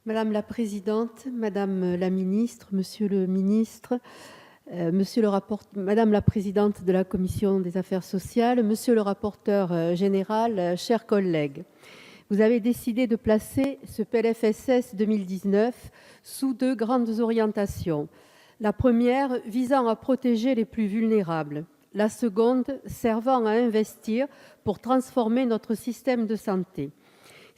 Madame la présidente, madame la ministre, monsieur le ministre, madame la présidente de la commission des affaires sociales, monsieur le rapporteur général, chers collègues, vous avez décidé de placer ce PLFSS 2019 sous deux grandes orientations. La première visant à protéger les plus vulnérables, la seconde servant à investir pour transformer notre système de santé.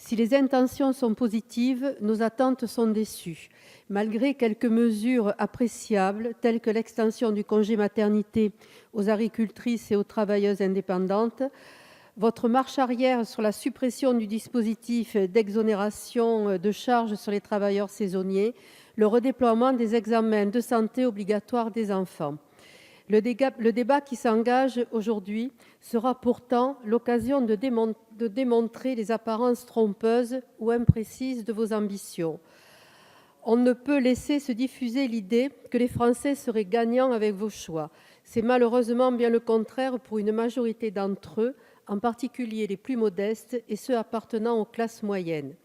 Si les intentions sont positives, nos attentes sont déçues. Malgré quelques mesures appréciables, telles que l'extension du congé maternité aux agricultrices et aux travailleuses indépendantes, votre marche arrière sur la suppression du dispositif d'exonération de charges sur les travailleurs saisonniers, le redéploiement des examens de santé obligatoires des enfants. Le débat qui s'engage aujourd'hui sera pourtant l'occasion de démontrer les apparences trompeuses ou imprécises de vos ambitions. On ne peut laisser se diffuser l'idée que les Français seraient gagnants avec vos choix. C'est malheureusement bien le contraire pour une majorité d'entre eux, en particulier les plus modestes et ceux appartenant aux classes moyennes.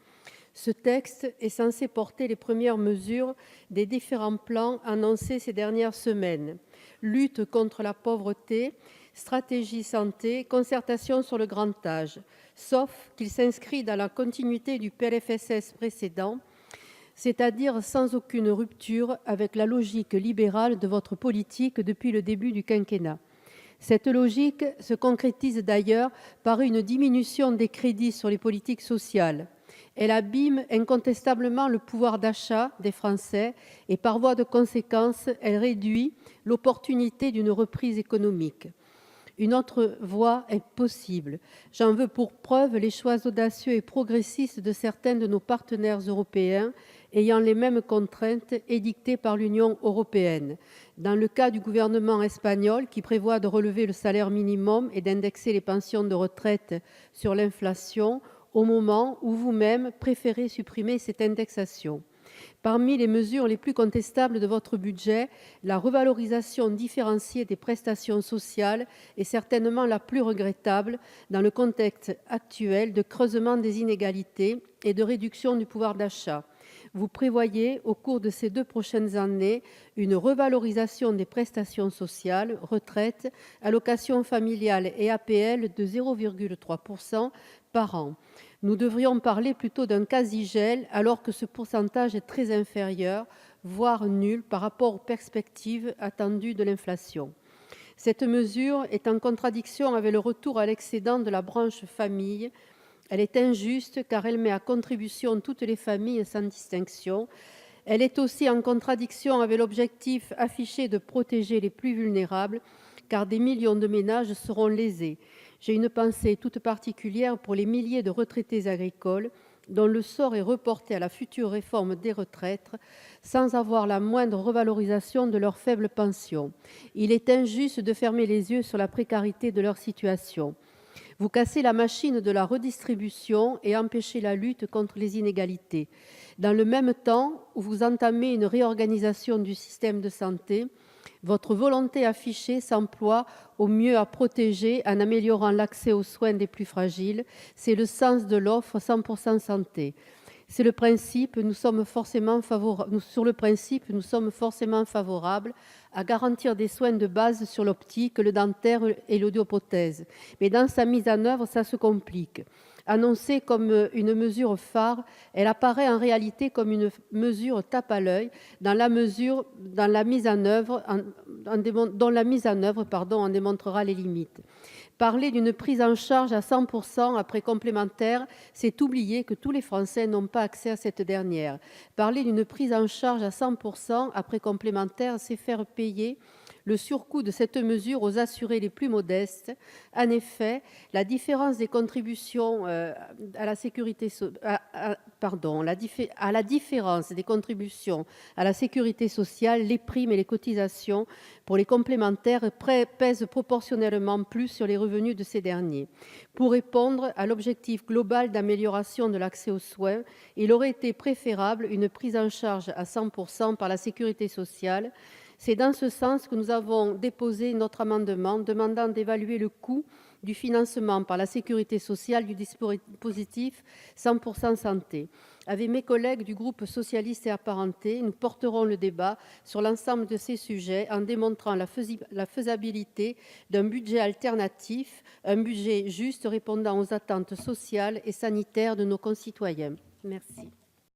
Ce texte est censé porter les premières mesures des différents plans annoncés ces dernières semaines. Lutte contre la pauvreté, stratégie santé, concertation sur le grand âge. Sauf qu'il s'inscrit dans la continuité du PLFSS précédent, c'est-à-dire sans aucune rupture avec la logique libérale de votre politique depuis le début du quinquennat. Cette logique se concrétise d'ailleurs par une diminution des crédits sur les politiques sociales. Elle abîme incontestablement le pouvoir d'achat des Français et, par voie de conséquence, elle réduit l'opportunité d'une reprise économique. Une autre voie est possible. J'en veux pour preuve les choix audacieux et progressistes de certains de nos partenaires européens ayant les mêmes contraintes édictées par l'Union européenne. Dans le cas du gouvernement espagnol, qui prévoit de relever le salaire minimum et d'indexer les pensions de retraite sur l'inflation, au moment où vous-même préférez supprimer cette indexation. Parmi les mesures les plus contestables de votre budget, la revalorisation différenciée des prestations sociales est certainement la plus regrettable dans le contexte actuel de creusement des inégalités et de réduction du pouvoir d'achat. Vous prévoyez, au cours de ces 2 prochaines années, une revalorisation des prestations sociales, retraite, allocations familiales et APL de 0,3% par an. Nous devrions parler plutôt d'un quasi-gel, alors que ce pourcentage est très inférieur, voire nul, par rapport aux perspectives attendues de l'inflation. Cette mesure est en contradiction avec le retour à l'excédent de la branche famille. Elle est injuste car elle met à contribution toutes les familles sans distinction. Elle est aussi en contradiction avec l'objectif affiché de protéger les plus vulnérables, car des millions de ménages seront lésés. J'ai une pensée toute particulière pour les milliers de retraités agricoles dont le sort est reporté à la future réforme des retraites sans avoir la moindre revalorisation de leur faible pension. Il est injuste de fermer les yeux sur la précarité de leur situation. Vous cassez la machine de la redistribution et empêchez la lutte contre les inégalités. Dans le même temps où vous entamez une réorganisation du système de santé, votre volonté affichée s'emploie au mieux à protéger en améliorant l'accès aux soins des plus fragiles. C'est le sens de l'offre 100% santé. Sur le principe, nous sommes forcément favorables à garantir des soins de base sur l'optique, le dentaire et l'audioprothèse. Mais dans sa mise en œuvre, ça se complique. Annoncée comme une mesure phare, elle apparaît en réalité comme une mesure tape à l'œil dont la mise en œuvre en démontrera les limites. Parler d'une prise en charge à 100% après complémentaire, c'est oublier que tous les Français n'ont pas accès à cette dernière. Parler d'une prise en charge à 100% après complémentaire, c'est faire payer le surcoût de cette mesure aux assurés les plus modestes. En effet, la différence des contributions à la sécurité sociale, les primes et les cotisations pour les complémentaires pèsent proportionnellement plus sur les revenus de ces derniers. Pour répondre à l'objectif global d'amélioration de l'accès aux soins, il aurait été préférable une prise en charge à 100% par la sécurité sociale. C'est dans ce sens que nous avons déposé notre amendement demandant d'évaluer le coût du financement par la sécurité sociale du dispositif 100 % santé. Avec mes collègues du groupe socialiste et apparentés, nous porterons le débat sur l'ensemble de ces sujets en démontrant la faisabilité d'un budget alternatif, un budget juste répondant aux attentes sociales et sanitaires de nos concitoyens. Merci.